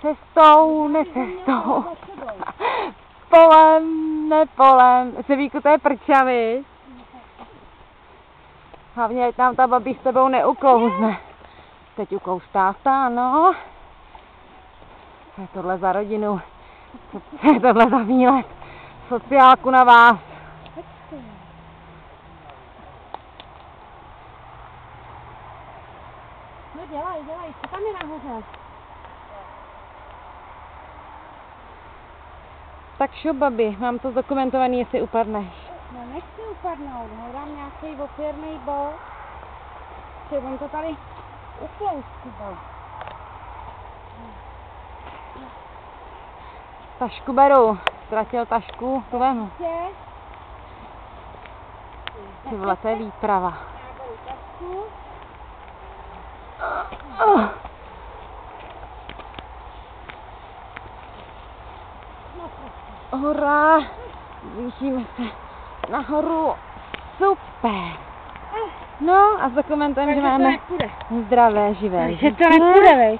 Cestou, necestou. Polem, nepolem. Sevíku, to je prča, viď? Hlavně, ať tam ta babi s tebou neuklouzne. Teď uklouz táta, no. Co je tohle za rodinu? Co je tohle za výlet? Sociálku na vás. No dělej, co tam je nahoře? Tak šup, babi, mám to zdokumentovaný, jestli upadneš. No nechci upadnout, hledám nějaký opěrný bod. Třeba to tady uklouz, chyba. Tašku beru. Ztratil tašku, tu vemu. Ty vole, to je výprava. Já beru tašku. Hurá! Zvýšíme se nahoru. Super! No a zdokumentujeme, že máme zdravé, živé. Že to nepůjde, vej.